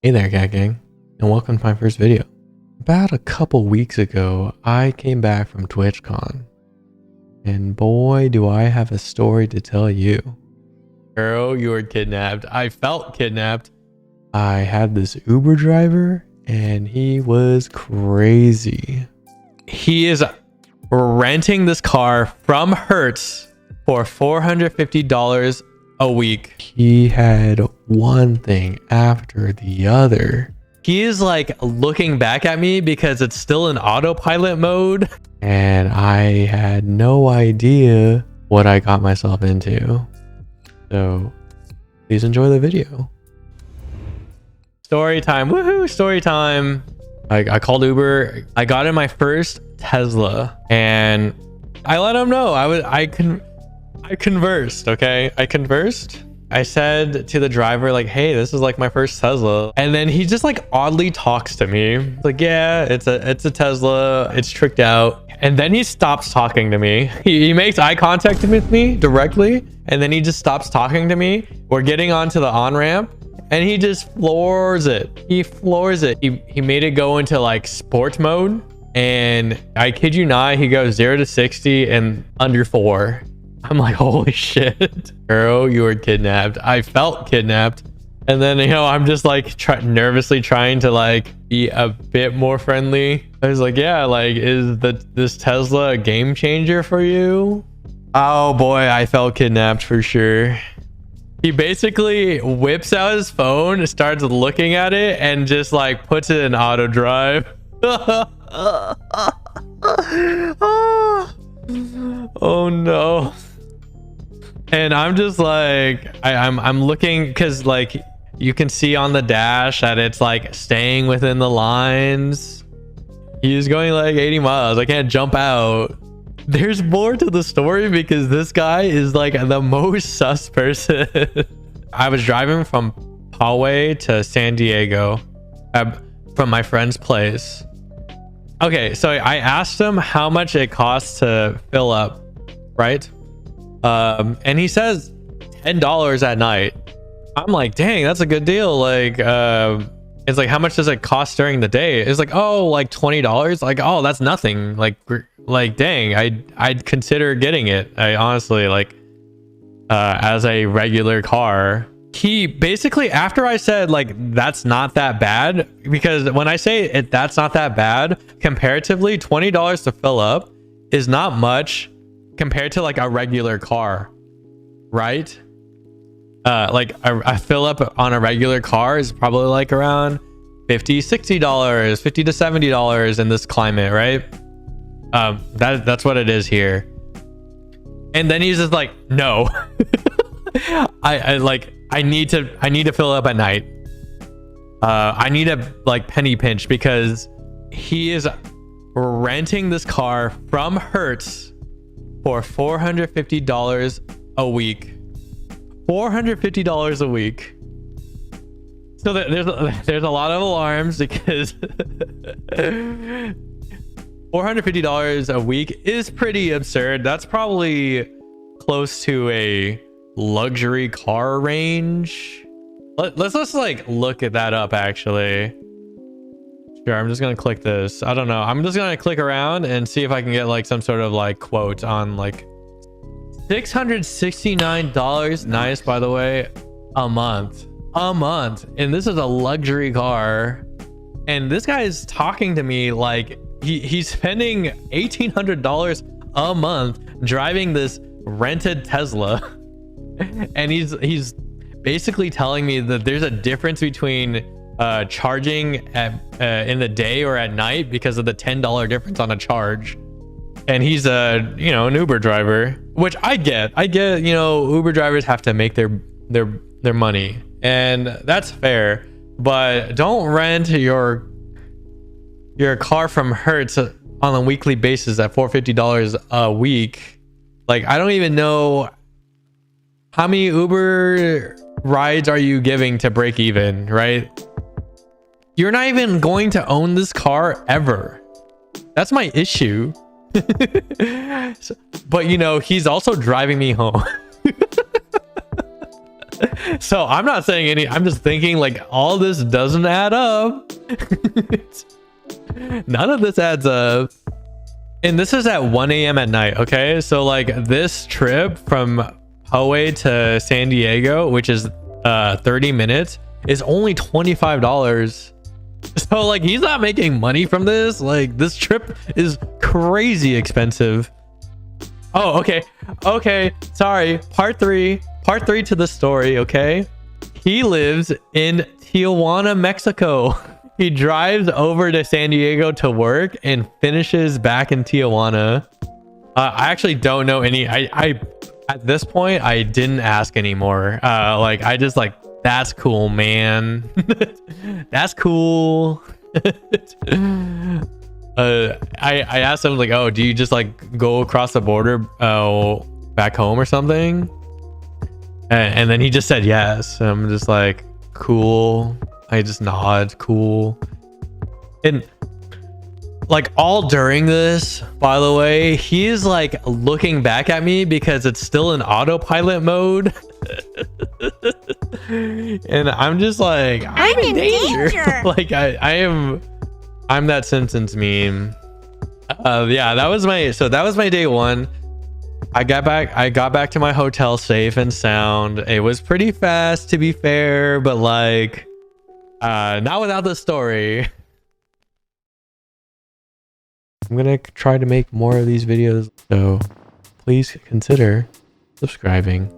Hey there, Cat Gang, and welcome to my first video. About a couple weeks ago, I came back from Twitchcon, and boy, do I have a story to tell you. Girl, you were kidnapped. I felt kidnapped. I had this Uber driver, and he was crazy. He is renting this car from Hertz for $450 a week. He had one thing after the other. He is like looking back at me because it's still in autopilot mode, and I had no idea what I got myself into. So please enjoy the video. Story time. Woohoo, story time. I called Uber. I got in my first Tesla and I let him know I conversed. Okay, I conversed. I said to the driver, like, hey, this is like my first Tesla. And then he just like oddly talks to me. It's like, yeah, it's a Tesla. It's tricked out. And then he stops talking to me. He makes eye contact with me directly. And then he just stops talking to me. We're getting onto the on-ramp and he just floors it. He floors it. He made it go into like sport mode. And I kid you not, he goes 0 to 60 in under 4. I'm like, holy shit. Girl, you were kidnapped. I felt kidnapped. And then, you know, I'm just like nervously trying to like be a bit more friendly. I was like, yeah, like, is this Tesla a game changer for you? Oh boy, I felt kidnapped for sure. He basically whips out his phone, starts looking at it, and just like puts it in auto drive. Oh no. And I'm just like, I'm looking because like you can see on the dash that it's like staying within the lines. He's going like 80 miles. I can't jump out. There's more to the story because this guy is like the most sus person. I was driving from Poway to San Diego from my friend's place. Okay, so I asked him how much it costs to fill up, right? And he says $10 at night. I'm like, dang, that's a good deal. Like, it's like, how much does it cost during the day? It's like, oh, like $20. Like, oh, that's nothing. Like, dang, I'd consider getting it. I honestly like, as a regular car. He basically, after I said like that's not that bad, because when I say that's not that bad comparatively, $20 to fill up is not much compared to like a regular car, right? Like a fill up on a regular car is probably like around $50 $60 $50 to $70 in this climate, right? That's what it is here. And then he's just like, no. I need to fill up at night. I need to like penny pinch because he is renting this car from Hertz for $450 a week. $450 a week. So there's a lot of alarms because $450 a week is pretty absurd. That's probably close to a luxury car range. Let's just like look at that up actually. Sure, I'm just gonna click this. I don't know, I'm just gonna click around and see if I can get like some sort of like quote on like $669, nice, by the way, a month, and this is a luxury car. And this guy is talking to me like he's spending $1,800 a month driving this rented Tesla. And he's basically telling me that there's a difference between charging at in the day or at night because of the $10 difference on a charge. And he's an Uber driver, which I get, you know, Uber drivers have to make their money, and that's fair, but don't rent your car from Hertz on a weekly basis at $450 a week. Like, I don't even know how many Uber rides are you giving to break even, right? You're not even going to own this car ever. That's my issue. But you know, he's also driving me home. So I'm not saying any, I'm just thinking like all this doesn't add up. None of this adds up. And this is at 1 a.m. at night, okay? So like this trip from Poway to San Diego, which is 30 minutes, is only $25. So like he's not making money from this. Like this trip is crazy expensive. Oh, okay, sorry. Part three to the story. Okay, he lives in Tijuana, Mexico. He drives over to San Diego to work and finishes back in Tijuana. I actually don't know any. I at this point I didn't ask anymore. Like I just like, that's cool, man. That's cool. I asked him like, oh, do you just like go across the border back home or something? And then he just said yes. And I'm just like, cool. I just nod, cool. And like all during this, by the way, he's like looking back at me because it's still in autopilot mode. And I'm just like, I'm in danger. Like I'm that Simpsons meme. Yeah, that was my day one. I got back to my hotel safe and sound. It was pretty fast, to be fair, but like not without the story. I'm gonna try to make more of these videos, so please consider subscribing.